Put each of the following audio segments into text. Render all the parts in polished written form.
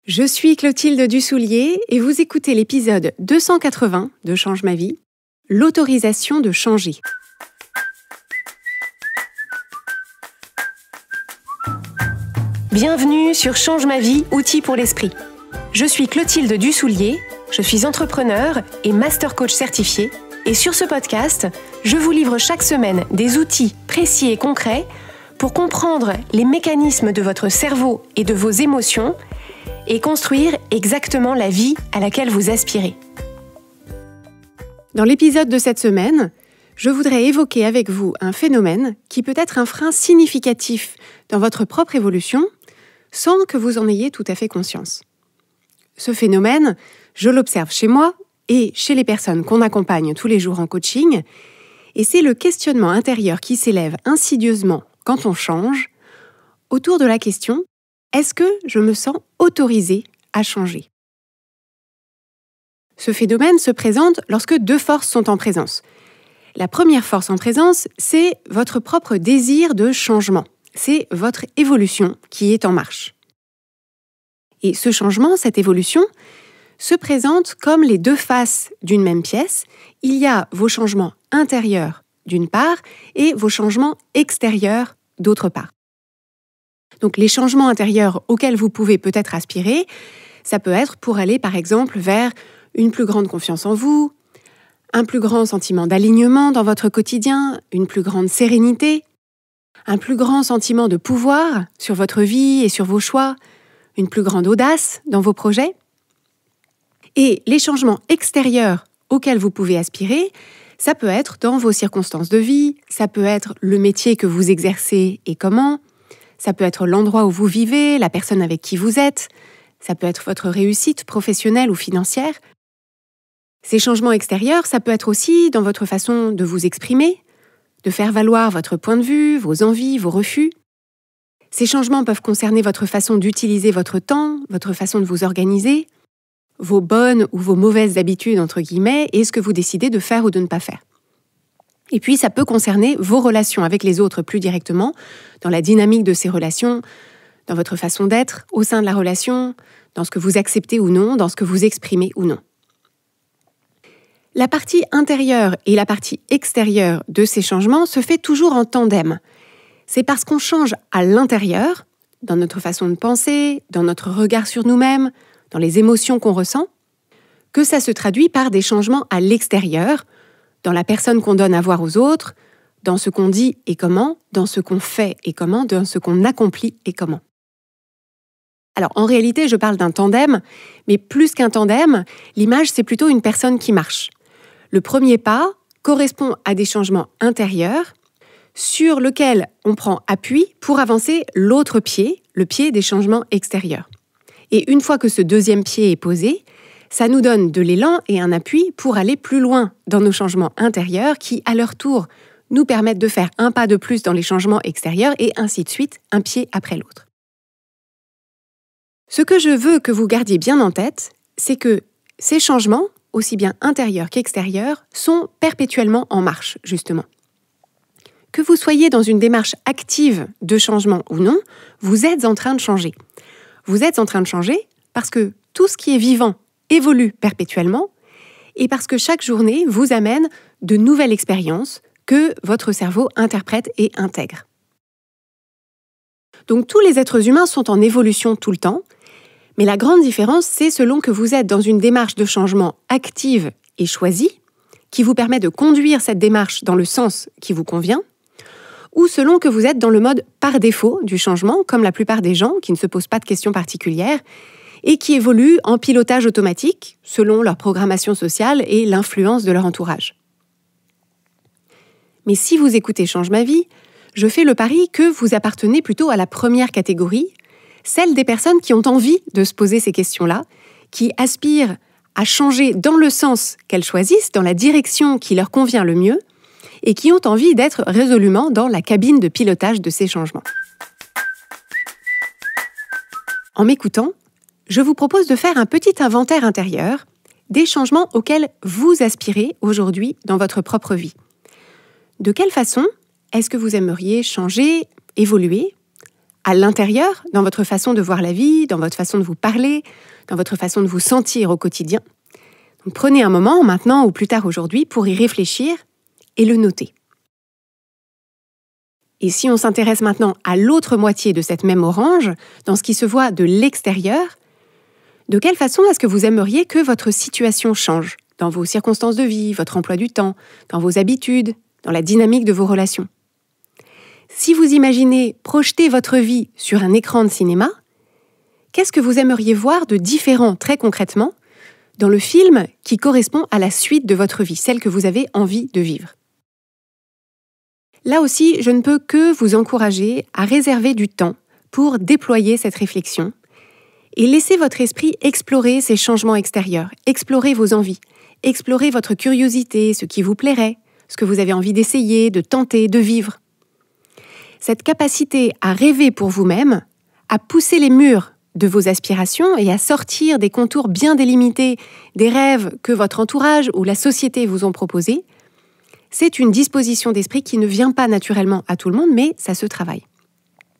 Je suis Clotilde Dussoulier et vous écoutez l'épisode 280 de Change ma vie, l'autorisation de changer. Bienvenue sur Change ma vie, outils pour l'esprit. Je suis Clotilde Dussoulier, je suis entrepreneur et master coach certifié et sur ce podcast, je vous livre chaque semaine des outils précis et concrets pour comprendre les mécanismes de votre cerveau et de vos émotions et construire exactement la vie à laquelle vous aspirez. Dans l'épisode de cette semaine, je voudrais évoquer avec vous un phénomène qui peut être un frein significatif dans votre propre évolution sans que vous en ayez tout à fait conscience. Ce phénomène, je l'observe chez moi et chez les personnes qu'on accompagne tous les jours en coaching, et c'est le questionnement intérieur qui s'élève insidieusement quand on change autour de la question « Est-ce que je me sens autorisée à changer ?» Ce phénomène se présente lorsque deux forces sont en présence. La première force en présence, c'est votre propre désir de changement. C'est votre évolution qui est en marche. Et ce changement, cette évolution, se présente comme les deux faces d'une même pièce. Il y a vos changements intérieurs d'une part et vos changements extérieurs d'autre part. Donc les changements intérieurs auxquels vous pouvez peut-être aspirer, ça peut être pour aller par exemple vers une plus grande confiance en vous, un plus grand sentiment d'alignement dans votre quotidien, une plus grande sérénité, un plus grand sentiment de pouvoir sur votre vie et sur vos choix, une plus grande audace dans vos projets. Et les changements extérieurs auxquels vous pouvez aspirer, ça peut être dans vos circonstances de vie, ça peut être le métier que vous exercez et comment, ça peut être l'endroit où vous vivez, la personne avec qui vous êtes, ça peut être votre réussite professionnelle ou financière. Ces changements extérieurs, ça peut être aussi dans votre façon de vous exprimer, de faire valoir votre point de vue, vos envies, vos refus. Ces changements peuvent concerner votre façon d'utiliser votre temps, votre façon de vous organiser, vos bonnes ou vos mauvaises habitudes, entre guillemets, et ce que vous décidez de faire ou de ne pas faire. Et puis, ça peut concerner vos relations avec les autres plus directement, dans la dynamique de ces relations, dans votre façon d'être au sein de la relation, dans ce que vous acceptez ou non, dans ce que vous exprimez ou non. La partie intérieure et la partie extérieure de ces changements se fait toujours en tandem. C'est parce qu'on change à l'intérieur, dans notre façon de penser, dans notre regard sur nous-mêmes, dans les émotions qu'on ressent, que ça se traduit par des changements à l'extérieur, dans la personne qu'on donne à voir aux autres, dans ce qu'on dit et comment, dans ce qu'on fait et comment, dans ce qu'on accomplit et comment. Alors, en réalité, je parle d'un tandem, mais plus qu'un tandem, l'image, c'est plutôt une personne qui marche. Le premier pas correspond à des changements intérieurs sur lesquels on prend appui pour avancer l'autre pied, le pied des changements extérieurs. Et une fois que ce deuxième pied est posé, ça nous donne de l'élan et un appui pour aller plus loin dans nos changements intérieurs qui, à leur tour, nous permettent de faire un pas de plus dans les changements extérieurs et ainsi de suite, un pied après l'autre. Ce que je veux que vous gardiez bien en tête, c'est que ces changements, aussi bien intérieurs qu'extérieurs, sont perpétuellement en marche, justement. Que vous soyez dans une démarche active de changement ou non, vous êtes en train de changer. Vous êtes en train de changer parce que tout ce qui est vivant évolue perpétuellement et parce que chaque journée vous amène de nouvelles expériences que votre cerveau interprète et intègre. Donc tous les êtres humains sont en évolution tout le temps, mais la grande différence, c'est selon que vous êtes dans une démarche de changement active et choisie, qui vous permet de conduire cette démarche dans le sens qui vous convient, ou selon que vous êtes dans le mode par défaut du changement, comme la plupart des gens qui ne se posent pas de questions particulières, et qui évoluent en pilotage automatique, selon leur programmation sociale et l'influence de leur entourage. Mais si vous écoutez Change ma vie, je fais le pari que vous appartenez plutôt à la première catégorie, celle des personnes qui ont envie de se poser ces questions-là, qui aspirent à changer dans le sens qu'elles choisissent, dans la direction qui leur convient le mieux, et qui ont envie d'être résolument dans la cabine de pilotage de ces changements. En m'écoutant, je vous propose de faire un petit inventaire intérieur des changements auxquels vous aspirez aujourd'hui dans votre propre vie. De quelle façon est-ce que vous aimeriez changer, évoluer, à l'intérieur, dans votre façon de voir la vie, dans votre façon de vous parler, dans votre façon de vous sentir au quotidien. Donc, prenez un moment, maintenant ou plus tard aujourd'hui, pour y réfléchir et le noter. Et si on s'intéresse maintenant à l'autre moitié de cette même orange, dans ce qui se voit de l'extérieur, de quelle façon est-ce que vous aimeriez que votre situation change dans vos circonstances de vie, votre emploi du temps, dans vos habitudes, dans la dynamique de vos relations? Si vous imaginez projeter votre vie sur un écran de cinéma, qu'est-ce que vous aimeriez voir de différent très concrètement dans le film qui correspond à la suite de votre vie, celle que vous avez envie de vivre? Là aussi, je ne peux que vous encourager à réserver du temps pour déployer cette réflexion et laisser votre esprit explorer ces changements extérieurs, explorer vos envies, explorer votre curiosité, ce qui vous plairait, ce que vous avez envie d'essayer, de tenter, de vivre. Cette capacité à rêver pour vous-même, à pousser les murs de vos aspirations et à sortir des contours bien délimités des rêves que votre entourage ou la société vous ont proposés, c'est une disposition d'esprit qui ne vient pas naturellement à tout le monde, mais ça se travaille.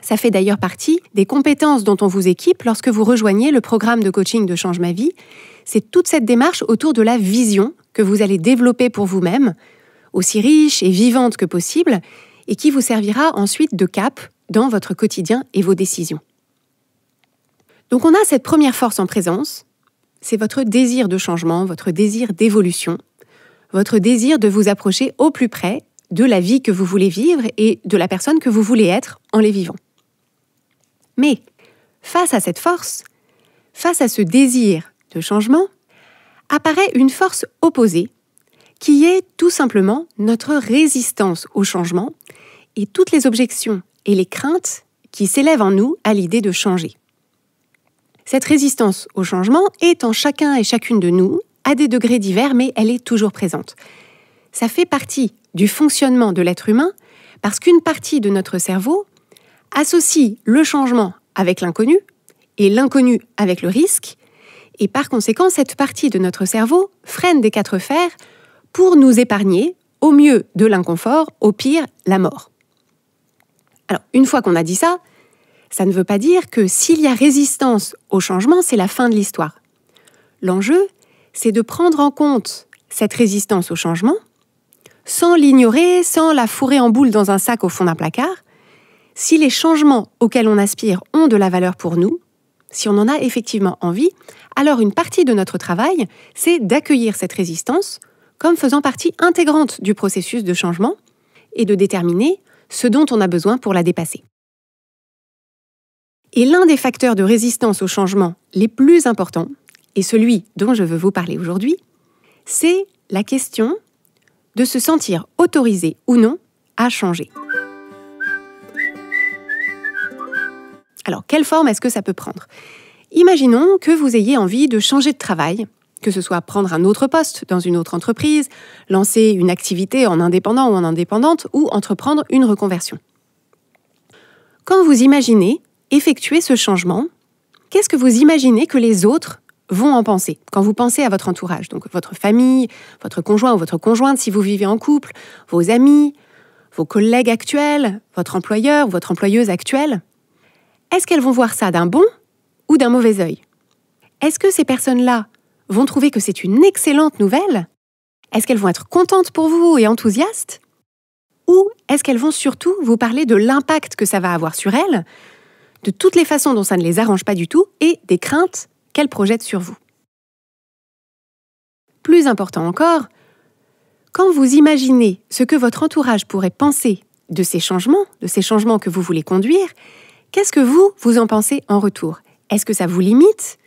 Ça fait d'ailleurs partie des compétences dont on vous équipe lorsque vous rejoignez le programme de coaching de Change ma vie. C'est toute cette démarche autour de la vision que vous allez développer pour vous-même, aussi riche et vivante que possible, et qui vous servira ensuite de cap dans votre quotidien et vos décisions. Donc on a cette première force en présence, c'est votre désir de changement, votre désir d'évolution, votre désir de vous approcher au plus près de la vie que vous voulez vivre et de la personne que vous voulez être en les vivant. Mais face à cette force, face à ce désir de changement, apparaît une force opposée qui est tout simplement notre résistance au changement et toutes les objections et les craintes qui s'élèvent en nous à l'idée de changer. Cette résistance au changement est en chacun et chacune de nous, à des degrés divers, mais elle est toujours présente. Ça fait partie du fonctionnement de l'être humain parce qu'une partie de notre cerveau associe le changement avec l'inconnu et l'inconnu avec le risque, et par conséquent, cette partie de notre cerveau freine des quatre fers pour nous épargner, au mieux de l'inconfort, au pire, la mort. Alors, une fois qu'on a dit ça, ça ne veut pas dire que s'il y a résistance au changement, c'est la fin de l'histoire. L'enjeu, c'est de prendre en compte cette résistance au changement, sans l'ignorer, sans la fourrer en boule dans un sac au fond d'un placard. Si les changements auxquels on aspire ont de la valeur pour nous, si on en a effectivement envie, alors une partie de notre travail, c'est d'accueillir cette résistance comme faisant partie intégrante du processus de changement et de déterminer ce dont on a besoin pour la dépasser. Et l'un des facteurs de résistance au changement les plus importants, et celui dont je veux vous parler aujourd'hui, c'est la question de se sentir autorisé ou non à changer. Alors, quelle forme est-ce que ça peut prendre ? Imaginons que vous ayez envie de changer de travail, que ce soit prendre un autre poste dans une autre entreprise, lancer une activité en indépendant ou en indépendante, ou entreprendre une reconversion. Quand vous imaginez effectuer ce changement, qu'est-ce que vous imaginez que les autres vont en penser quand vous pensez à votre entourage, donc votre famille, votre conjoint ou votre conjointe si vous vivez en couple, vos amis, vos collègues actuels, votre employeur ou votre employeuse actuelle? Est-ce qu'elles vont voir ça d'un bon ou d'un mauvais œil? Est-ce que ces personnes-là vont trouver que c'est une excellente nouvelle? Est-ce qu'elles vont être contentes pour vous et enthousiastes? Ou est-ce qu'elles vont surtout vous parler de l'impact que ça va avoir sur elles, de toutes les façons dont ça ne les arrange pas du tout et des craintes qu'elles projettent sur vous? Plus important encore, quand vous imaginez ce que votre entourage pourrait penser de ces changements que vous voulez conduire, qu'est-ce que vous en pensez en retour? Est-ce que ça vous limite?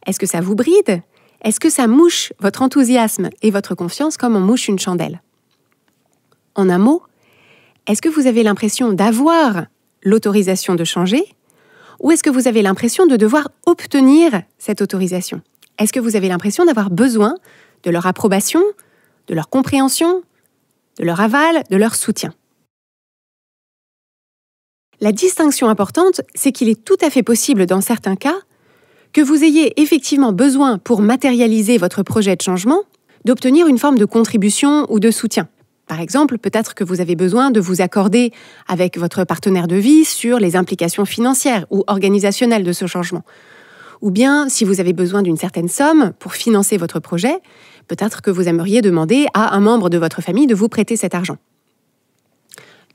Est-ce que ça vous bride? Est-ce que ça mouche votre enthousiasme et votre confiance comme on mouche une chandelle? En un mot, est-ce que vous avez l'impression d'avoir l'autorisation de changer? Ou est-ce que vous avez l'impression de devoir obtenir cette autorisation? Est-ce que vous avez l'impression d'avoir besoin de leur approbation, de leur compréhension, de leur aval, de leur soutien? La distinction importante, c'est qu'il est tout à fait possible dans certains cas que vous ayez effectivement besoin pour matérialiser votre projet de changement d'obtenir une forme de contribution ou de soutien. Par exemple, peut-être que vous avez besoin de vous accorder avec votre partenaire de vie sur les implications financières ou organisationnelles de ce changement. Ou bien, si vous avez besoin d'une certaine somme pour financer votre projet, peut-être que vous aimeriez demander à un membre de votre famille de vous prêter cet argent.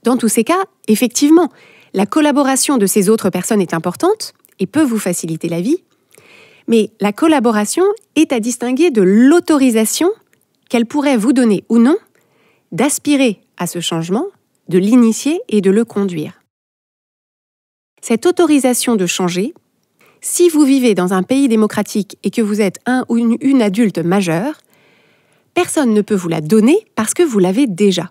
Dans tous ces cas, effectivement, la collaboration de ces autres personnes est importante et peut vous faciliter la vie, mais la collaboration est à distinguer de l'autorisation qu'elle pourrait vous donner ou non d'aspirer à ce changement, de l'initier et de le conduire. Cette autorisation de changer, si vous vivez dans un pays démocratique et que vous êtes un ou une adulte majeure, personne ne peut vous la donner parce que vous l'avez déjà.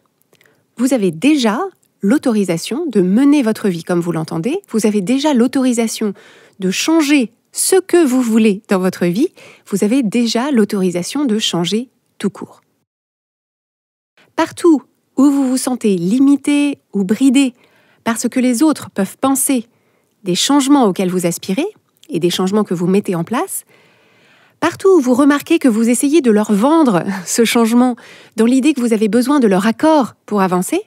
Vous avez déjà l'autorisation de mener votre vie comme vous l'entendez, vous avez déjà l'autorisation de changer ce que vous voulez dans votre vie, vous avez déjà l'autorisation de changer tout court. Partout où vous vous sentez limité ou bridé par ce que les autres peuvent penser des changements auxquels vous aspirez et des changements que vous mettez en place, partout où vous remarquez que vous essayez de leur vendre ce changement dans l'idée que vous avez besoin de leur accord pour avancer,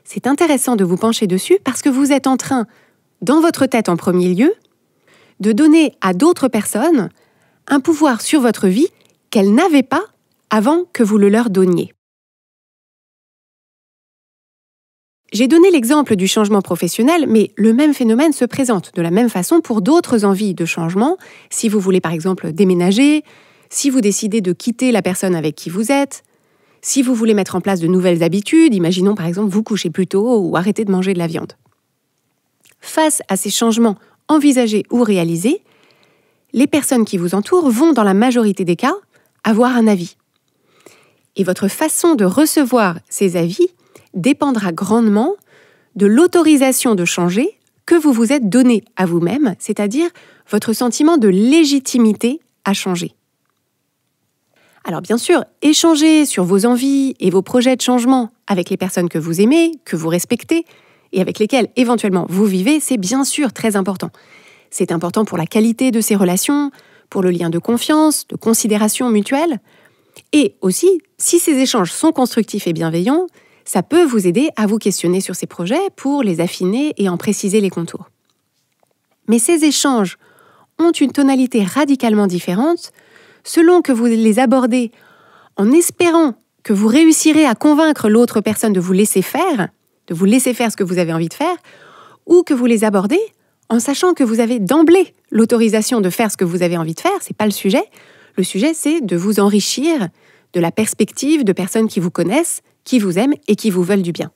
c'est intéressant de vous pencher dessus parce que vous êtes en train, dans votre tête en premier lieu, de donner à d'autres personnes un pouvoir sur votre vie qu'elles n'avaient pas avant que vous le leur donniez. J'ai donné l'exemple du changement professionnel, mais le même phénomène se présente de la même façon pour d'autres envies de changement. Si vous voulez par exemple déménager, si vous décidez de quitter la personne avec qui vous êtes, si vous voulez mettre en place de nouvelles habitudes, imaginons par exemple vous coucher plus tôt ou arrêter de manger de la viande. Face à ces changements envisagés ou réalisés, les personnes qui vous entourent vont, dans la majorité des cas, avoir un avis. Et votre façon de recevoir ces avis dépendra grandement de l'autorisation de changer que vous vous êtes donné à vous-même, c'est-à-dire votre sentiment de légitimité à changer. Alors bien sûr, échanger sur vos envies et vos projets de changement avec les personnes que vous aimez, que vous respectez et avec lesquelles éventuellement vous vivez, c'est bien sûr très important. C'est important pour la qualité de ces relations, pour le lien de confiance, de considération mutuelle. Et aussi, si ces échanges sont constructifs et bienveillants, ça peut vous aider à vous questionner sur ces projets pour les affiner et en préciser les contours. Mais ces échanges ont une tonalité radicalement différente selon que vous les abordez en espérant que vous réussirez à convaincre l'autre personne de vous laisser faire ce que vous avez envie de faire, ou que vous les abordez en sachant que vous avez d'emblée l'autorisation de faire ce que vous avez envie de faire, c'est pas le sujet. Le sujet, c'est de vous enrichir de la perspective de personnes qui vous connaissent, qui vous aiment et qui vous veulent du bien.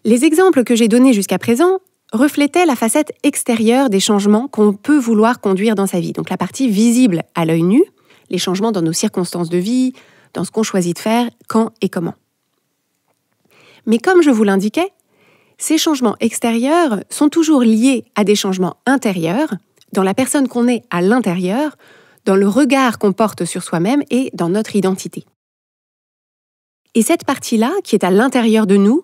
Les exemples que j'ai donnés jusqu'à présent reflétaient la facette extérieure des changements qu'on peut vouloir conduire dans sa vie, donc la partie visible à l'œil nu, les changements dans nos circonstances de vie, dans ce qu'on choisit de faire, quand et comment. Mais comme je vous l'indiquais, ces changements extérieurs sont toujours liés à des changements intérieurs, dans la personne qu'on est à l'intérieur, dans le regard qu'on porte sur soi-même et dans notre identité. Et cette partie-là, qui est à l'intérieur de nous,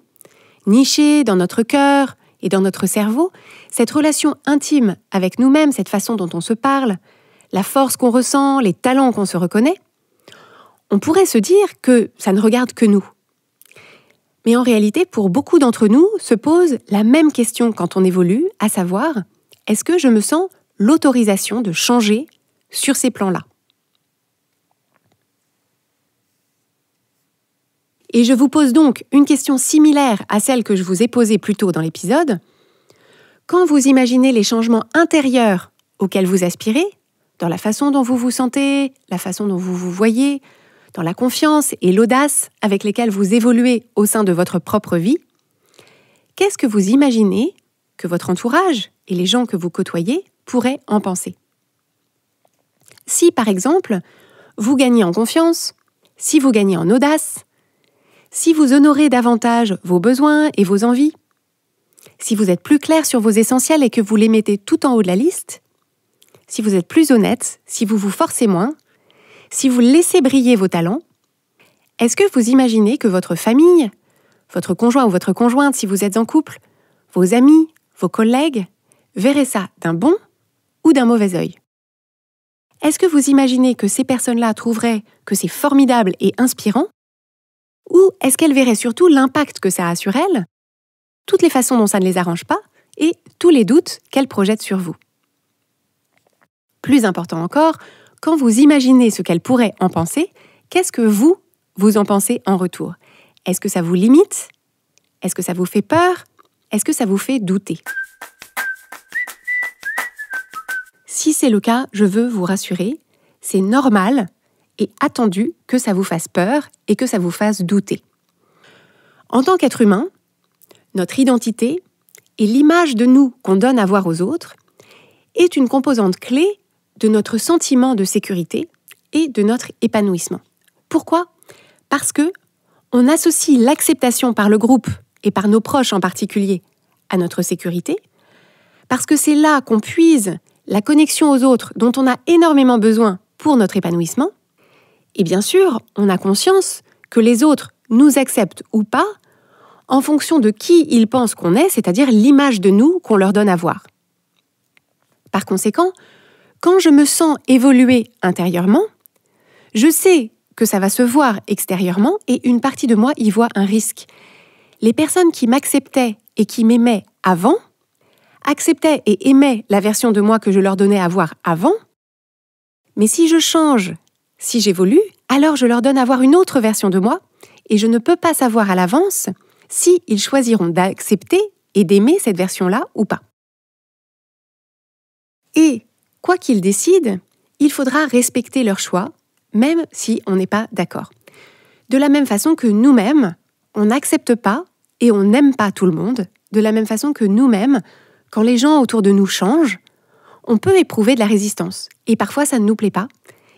nichée dans notre cœur et dans notre cerveau, cette relation intime avec nous-mêmes, cette façon dont on se parle, la force qu'on ressent, les talents qu'on se reconnaît, on pourrait se dire que ça ne regarde que nous. Mais en réalité, pour beaucoup d'entre nous, se pose la même question quand on évolue, à savoir, est-ce que je me sens l'autorisation de changer sur ces plans-là ? Et je vous pose donc une question similaire à celle que je vous ai posée plus tôt dans l'épisode. Quand vous imaginez les changements intérieurs auxquels vous aspirez, dans la façon dont vous vous sentez, la façon dont vous vous voyez, dans la confiance et l'audace avec lesquelles vous évoluez au sein de votre propre vie, qu'est-ce que vous imaginez que votre entourage et les gens que vous côtoyez pourraient en penser ? Si, par exemple, vous gagnez en confiance, si vous gagnez en audace, si vous honorez davantage vos besoins et vos envies, si vous êtes plus clair sur vos essentiels et que vous les mettez tout en haut de la liste, si vous êtes plus honnête, si vous vous forcez moins, si vous laissez briller vos talents, est-ce que vous imaginez que votre famille, votre conjoint ou votre conjointe si vous êtes en couple, vos amis, vos collègues, verraient ça d'un bon ou d'un mauvais œil ? Est-ce que vous imaginez que ces personnes-là trouveraient que c'est formidable et inspirant Ou est-ce qu'elles verraient surtout l'impact que ça a sur elles, toutes les façons dont ça ne les arrange pas et tous les doutes qu'elles projettent sur vous? Plus important encore, quand vous imaginez ce qu'elles pourraient en penser, qu'est-ce que vous en pensez en retour? Est-ce que ça vous limite? Est-ce que ça vous fait peur? Est-ce que ça vous fait douter? Si c'est le cas, je veux vous rassurer, c'est normal et attendu que ça vous fasse peur et que ça vous fasse douter. En tant qu'être humain, notre identité et l'image de nous qu'on donne à voir aux autres est une composante clé de notre sentiment de sécurité et de notre épanouissement. Pourquoi? Parce que on associe l'acceptation par le groupe et par nos proches en particulier à notre sécurité, parce que c'est là qu'on puise la connexion aux autres dont on a énormément besoin pour notre épanouissement. Et bien sûr, on a conscience que les autres nous acceptent ou pas en fonction de qui ils pensent qu'on est, c'est-à-dire l'image de nous qu'on leur donne à voir. Par conséquent, quand je me sens évoluer intérieurement, je sais que ça va se voir extérieurement et une partie de moi y voit un risque. Les personnes qui m'acceptaient et qui m'aimaient avant, acceptaient et aimaient la version de moi que je leur donnais à voir avant, mais si je change, si j'évolue, alors je leur donne à voir une autre version de moi et je ne peux pas savoir à l'avance si ils choisiront d'accepter et d'aimer cette version-là ou pas. Et quoi qu'ils décident, il faudra respecter leur choix, même si on n'est pas d'accord. De la même façon que nous-mêmes, on n'accepte pas et on n'aime pas tout le monde, de la même façon que nous-mêmes, quand les gens autour de nous changent, on peut éprouver de la résistance. Et parfois, ça ne nous plaît pas.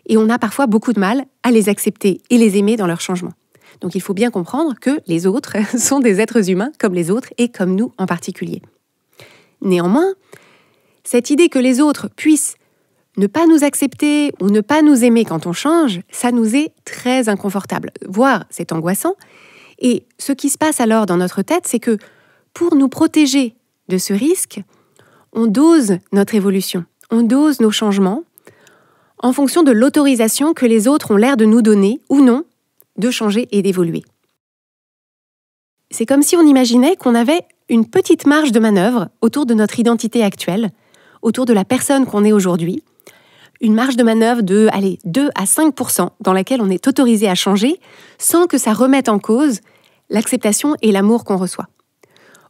Et on a parfois beaucoup de mal à les accepter et les aimer dans leur changement. Donc il faut bien comprendre que les autres sont des êtres humains comme les autres et comme nous en particulier. Néanmoins, cette idée que les autres puissent ne pas nous accepter ou ne pas nous aimer quand on change, ça nous est très inconfortable, voire c'est angoissant. Et ce qui se passe alors dans notre tête, c'est que pour nous protéger de ce risque, on dose notre évolution, on dose nos changements en fonction de l'autorisation que les autres ont l'air de nous donner ou non de changer et d'évoluer. C'est comme si on imaginait qu'on avait une petite marge de manœuvre autour de notre identité actuelle, autour de la personne qu'on est aujourd'hui, une marge de manœuvre de 2 à 5% dans laquelle on est autorisé à changer sans que ça remette en cause l'acceptation et l'amour qu'on reçoit.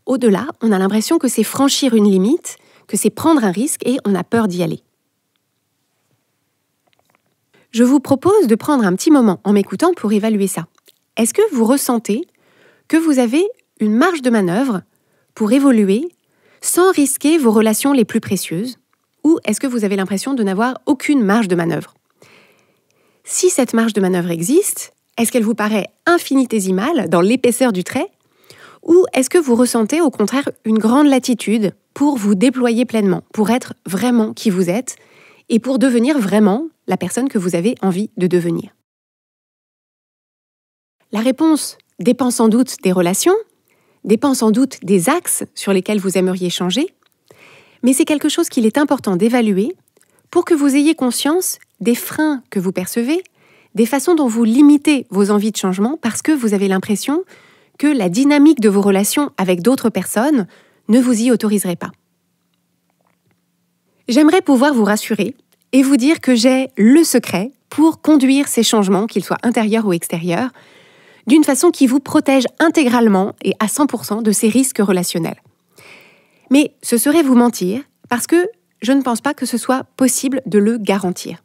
Au-delà, on a l'impression que c'est franchir une limite, que c'est prendre un risque et on a peur d'y aller. Je vous propose de prendre un petit moment en m'écoutant pour évaluer ça. Est-ce que vous ressentez que vous avez une marge de manœuvre pour évoluer sans risquer vos relations les plus précieuses? Ou est-ce que vous avez l'impression de n'avoir aucune marge de manœuvre? Si cette marge de manœuvre existe, est-ce qu'elle vous paraît infinitésimale dans l'épaisseur du trait? Ou est-ce que vous ressentez au contraire une grande latitude pour vous déployer pleinement, pour être vraiment qui vous êtes et pour devenir vraiment la personne que vous avez envie de devenir? La réponse dépend sans doute des relations, dépend sans doute des axes sur lesquels vous aimeriez changer, mais c'est quelque chose qu'il est important d'évaluer pour que vous ayez conscience des freins que vous percevez, des façons dont vous limitez vos envies de changement parce que vous avez l'impression que la dynamique de vos relations avec d'autres personnes ne vous y autoriserait pas. J'aimerais pouvoir vous rassurer et vous dire que j'ai le secret pour conduire ces changements, qu'ils soient intérieurs ou extérieurs, d'une façon qui vous protège intégralement et à 100% de ces risques relationnels. Mais ce serait vous mentir, parce que je ne pense pas que ce soit possible de le garantir.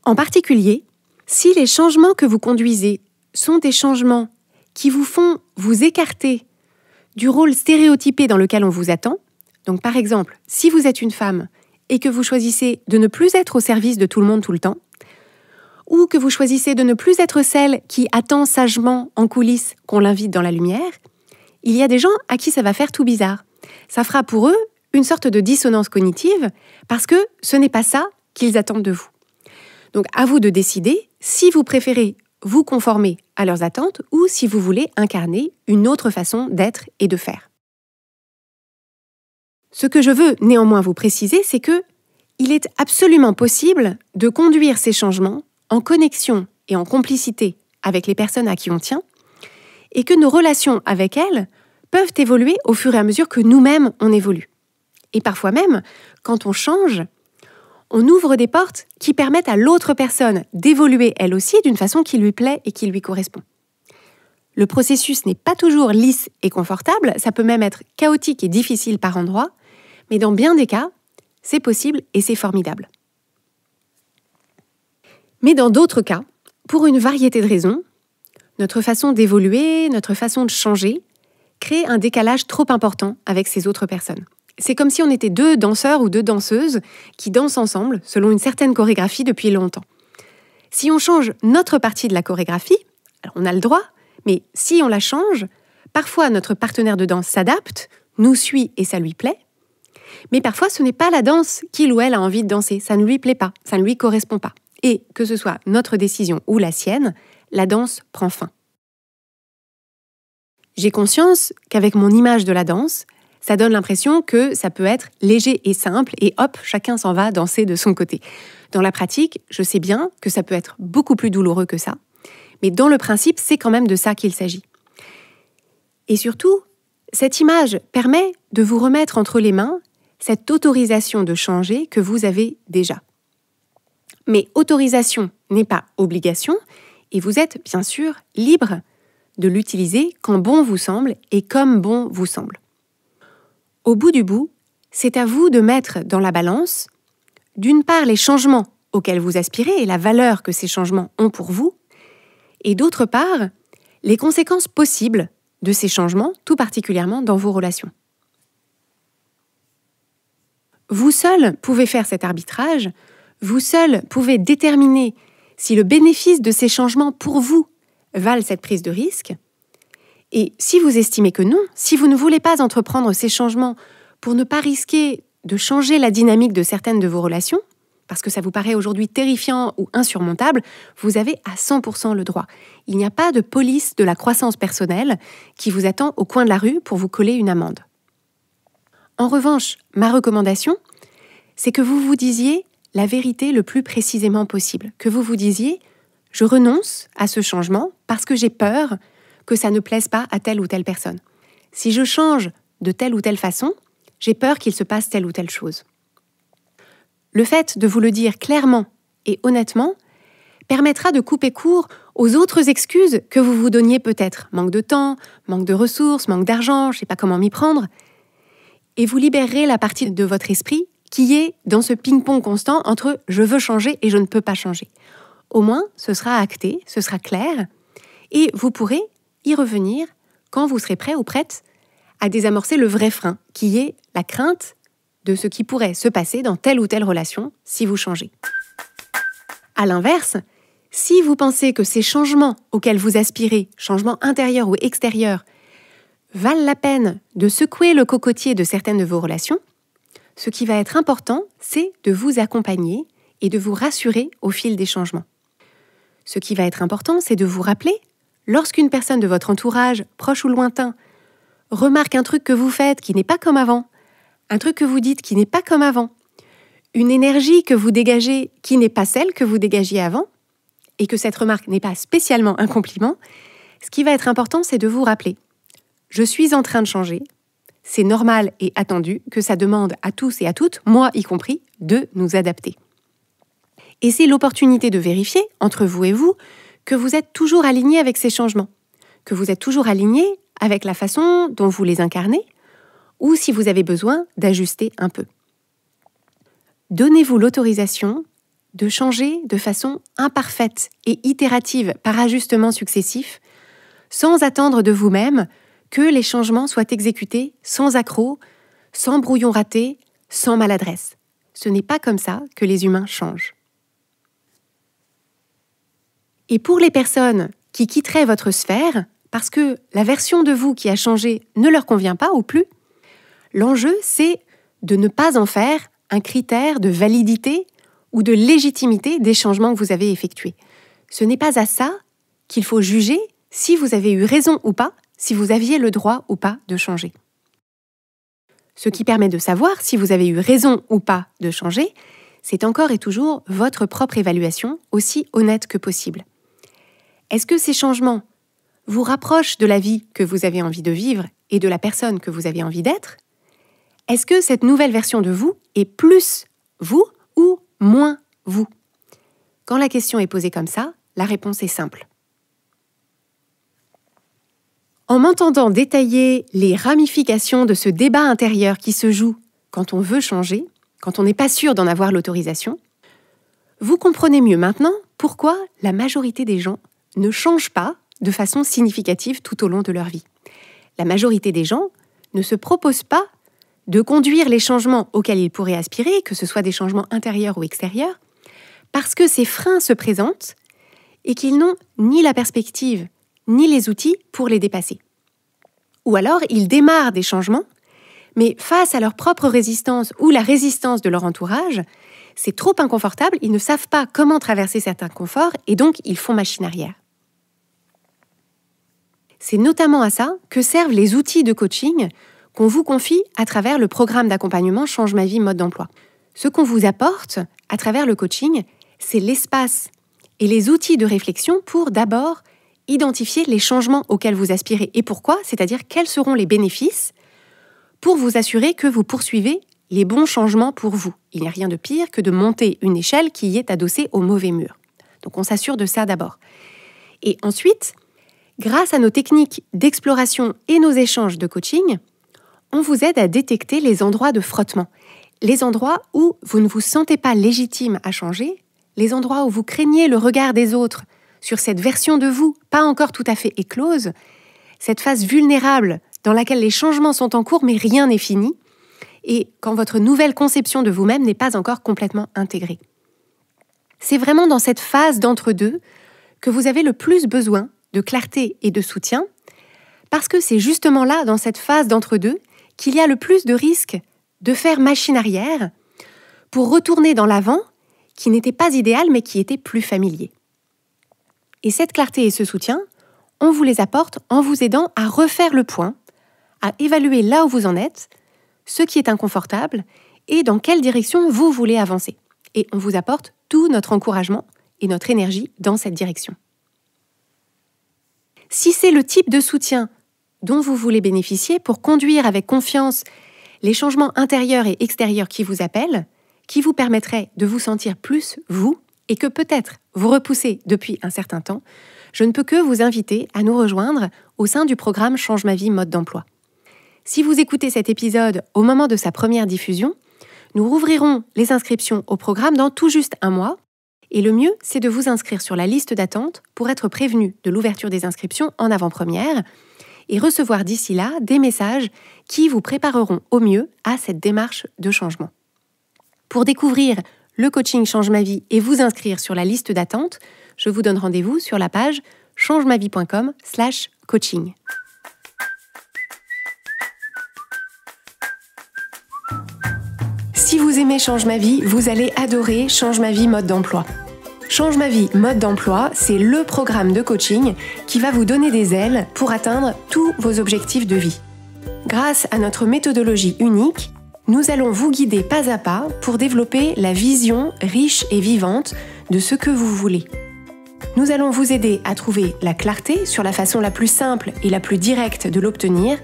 En particulier, si les changements que vous conduisez sont des changements qui vous font vous écarter du rôle stéréotypé dans lequel on vous attend, donc par exemple, si vous êtes une femme et que vous choisissez de ne plus être au service de tout le monde tout le temps, ou que vous choisissez de ne plus être celle qui attend sagement en coulisses qu'on l'invite dans la lumière, il y a des gens à qui ça va faire tout bizarre. Ça fera pour eux une sorte de dissonance cognitive parce que ce n'est pas ça qu'ils attendent de vous. Donc à vous de décider si vous préférez vous conformer à leurs attentes ou si vous voulez incarner une autre façon d'être et de faire. Ce que je veux néanmoins vous préciser, c'est que il est absolument possible de conduire ces changements en connexion et en complicité avec les personnes à qui on tient et que nos relations avec elles peuvent évoluer au fur et à mesure que nous-mêmes on évolue. Et parfois même, quand on change, on ouvre des portes qui permettent à l'autre personne d'évoluer elle aussi d'une façon qui lui plaît et qui lui correspond. Le processus n'est pas toujours lisse et confortable, ça peut même être chaotique et difficile par endroits, mais dans bien des cas, c'est possible et c'est formidable. Mais dans d'autres cas, pour une variété de raisons, notre façon d'évoluer, notre façon de changer, crée un décalage trop important avec ces autres personnes. C'est comme si on était deux danseurs ou deux danseuses qui dansent ensemble selon une certaine chorégraphie depuis longtemps. Si on change notre partie de la chorégraphie, alors on a le droit, mais si on la change, parfois notre partenaire de danse s'adapte, nous suit et ça lui plaît, mais parfois ce n'est pas la danse qu'il ou elle a envie de danser, ça ne lui plaît pas, ça ne lui correspond pas. Et que ce soit notre décision ou la sienne, la danse prend fin. J'ai conscience qu'avec mon image de la danse, ça donne l'impression que ça peut être léger et simple et hop, chacun s'en va danser de son côté. Dans la pratique, je sais bien que ça peut être beaucoup plus douloureux que ça, mais dans le principe, c'est quand même de ça qu'il s'agit. Et surtout, cette image permet de vous remettre entre les mains cette autorisation de changer que vous avez déjà. Mais autorisation n'est pas obligation et vous êtes bien sûr libre de l'utiliser quand bon vous semble et comme bon vous semble. Au bout du bout, c'est à vous de mettre dans la balance, d'une part, les changements auxquels vous aspirez et la valeur que ces changements ont pour vous, et d'autre part, les conséquences possibles de ces changements, tout particulièrement dans vos relations. Vous seul pouvez faire cet arbitrage, vous seul pouvez déterminer si le bénéfice de ces changements pour vous valent cette prise de risque. Et si vous estimez que non, si vous ne voulez pas entreprendre ces changements pour ne pas risquer de changer la dynamique de certaines de vos relations, parce que ça vous paraît aujourd'hui terrifiant ou insurmontable, vous avez à 100% le droit. Il n'y a pas de police de la croissance personnelle qui vous attend au coin de la rue pour vous coller une amende. En revanche, ma recommandation, c'est que vous vous disiez la vérité le plus précisément possible, que vous vous disiez « je renonce à ce changement parce que j'ai peur que ça ne plaise pas à telle ou telle personne. Si je change de telle ou telle façon, j'ai peur qu'il se passe telle ou telle chose. » Le fait de vous le dire clairement et honnêtement permettra de couper court aux autres excuses que vous vous donniez peut-être. Manque de temps, manque de ressources, manque d'argent, je ne sais pas comment m'y prendre. Et vous libérerez la partie de votre esprit qui est dans ce ping-pong constant entre « je veux changer » et « je ne peux pas changer ». Au moins, ce sera acté, ce sera clair, et vous pourrez y revenir quand vous serez prêt ou prête à désamorcer le vrai frein, qui est la crainte de ce qui pourrait se passer dans telle ou telle relation si vous changez. À l'inverse, si vous pensez que ces changements auxquels vous aspirez, changements intérieurs ou extérieurs, valent la peine de secouer le cocotier de certaines de vos relations, ce qui va être important, c'est de vous accompagner et de vous rassurer au fil des changements. Ce qui va être important, c'est de vous rappeler, lorsqu'une personne de votre entourage, proche ou lointain, remarque un truc que vous faites qui n'est pas comme avant, un truc que vous dites qui n'est pas comme avant, une énergie que vous dégagez qui n'est pas celle que vous dégagiez avant, et que cette remarque n'est pas spécialement un compliment, ce qui va être important, c'est de vous rappeler « je suis en train de changer ». C'est normal et attendu que ça demande à tous et à toutes, moi y compris, de nous adapter. Et c'est l'opportunité de vérifier, entre vous et vous, que vous êtes toujours aligné avec ces changements, que vous êtes toujours aligné avec la façon dont vous les incarnez, ou si vous avez besoin d'ajuster un peu. Donnez-vous l'autorisation de changer de façon imparfaite et itérative par ajustements successifs, sans attendre de vous-même que les changements soient exécutés sans accroc, sans brouillon raté, sans maladresse. Ce n'est pas comme ça que les humains changent. Et pour les personnes qui quitteraient votre sphère, parce que la version de vous qui a changé ne leur convient pas ou plus, l'enjeu, c'est de ne pas en faire un critère de validité ou de légitimité des changements que vous avez effectués. Ce n'est pas à ça qu'il faut juger si vous avez eu raison ou pas, si vous aviez le droit ou pas de changer. Ce qui permet de savoir si vous avez eu raison ou pas de changer, c'est encore et toujours votre propre évaluation, aussi honnête que possible. Est-ce que ces changements vous rapprochent de la vie que vous avez envie de vivre et de la personne que vous avez envie d'être? Est-ce que cette nouvelle version de vous est plus vous ou moins vous? Quand la question est posée comme ça, la réponse est simple. En m'entendant détailler les ramifications de ce débat intérieur qui se joue quand on veut changer, quand on n'est pas sûr d'en avoir l'autorisation, vous comprenez mieux maintenant pourquoi la majorité des gens ne changent pas de façon significative tout au long de leur vie. La majorité des gens ne se proposent pas de conduire les changements auxquels ils pourraient aspirer, que ce soit des changements intérieurs ou extérieurs, parce que ces freins se présentent et qu'ils n'ont ni la perspective ni les outils pour les dépasser. Ou alors, ils démarrent des changements, mais face à leur propre résistance ou la résistance de leur entourage, c'est trop inconfortable, ils ne savent pas comment traverser cet inconfort et donc ils font machine arrière. C'est notamment à ça que servent les outils de coaching qu'on vous confie à travers le programme d'accompagnement Change ma vie mode d'emploi. Ce qu'on vous apporte à travers le coaching, c'est l'espace et les outils de réflexion pour d'abord identifier les changements auxquels vous aspirez et pourquoi, c'est-à-dire quels seront les bénéfices pour vous assurer que vous poursuivez les bons changements pour vous. Il n'y a rien de pire que de monter une échelle qui y est adossée au mauvais mur. Donc on s'assure de ça d'abord. Et ensuite, grâce à nos techniques d'exploration et nos échanges de coaching, on vous aide à détecter les endroits de frottement, les endroits où vous ne vous sentez pas légitime à changer, les endroits où vous craignez le regard des autres sur cette version de vous pas encore tout à fait éclose, cette phase vulnérable dans laquelle les changements sont en cours mais rien n'est fini, et quand votre nouvelle conception de vous-même n'est pas encore complètement intégrée. C'est vraiment dans cette phase d'entre-deux que vous avez le plus besoin de clarté et de soutien, parce que c'est justement là, dans cette phase d'entre-deux, qu'il y a le plus de risques de faire machine arrière pour retourner dans l'avant qui n'était pas idéal mais qui était plus familier. Et cette clarté et ce soutien, on vous les apporte en vous aidant à refaire le point, à évaluer là où vous en êtes, ce qui est inconfortable et dans quelle direction vous voulez avancer. Et on vous apporte tout notre encouragement et notre énergie dans cette direction. Si c'est le type de soutien dont vous voulez bénéficier pour conduire avec confiance les changements intérieurs et extérieurs qui vous appellent, qui vous permettraient de vous sentir plus vous, et que peut-être vous repoussez depuis un certain temps, je ne peux que vous inviter à nous rejoindre au sein du programme Change ma vie mode d'emploi. Si vous écoutez cet épisode au moment de sa première diffusion, nous rouvrirons les inscriptions au programme dans tout juste un mois, et le mieux, c'est de vous inscrire sur la liste d'attente pour être prévenu de l'ouverture des inscriptions en avant-première et recevoir d'ici là des messages qui vous prépareront au mieux à cette démarche de changement. Pour découvrir le coaching Change ma vie et vous inscrire sur la liste d'attente, je vous donne rendez-vous sur la page changemavie.com/coaching. Si vous aimez Change ma vie, vous allez adorer Change ma vie mode d'emploi. Change ma vie mode d'emploi, c'est le programme de coaching qui va vous donner des ailes pour atteindre tous vos objectifs de vie. Grâce à notre méthodologie unique, nous allons vous guider pas à pas pour développer la vision riche et vivante de ce que vous voulez. Nous allons vous aider à trouver la clarté sur la façon la plus simple et la plus directe de l'obtenir,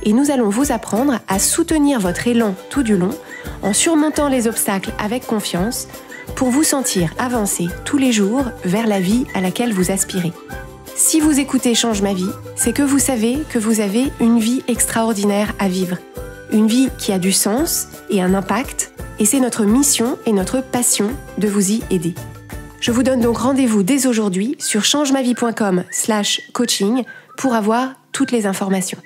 et nous allons vous apprendre à soutenir votre élan tout du long en surmontant les obstacles avec confiance pour vous sentir avancer tous les jours vers la vie à laquelle vous aspirez. Si vous écoutez Change ma vie, c'est que vous savez que vous avez une vie extraordinaire à vivre. Une vie qui a du sens et un impact, et c'est notre mission et notre passion de vous y aider. Je vous donne donc rendez-vous dès aujourd'hui sur changemavie.com/coaching pour avoir toutes les informations.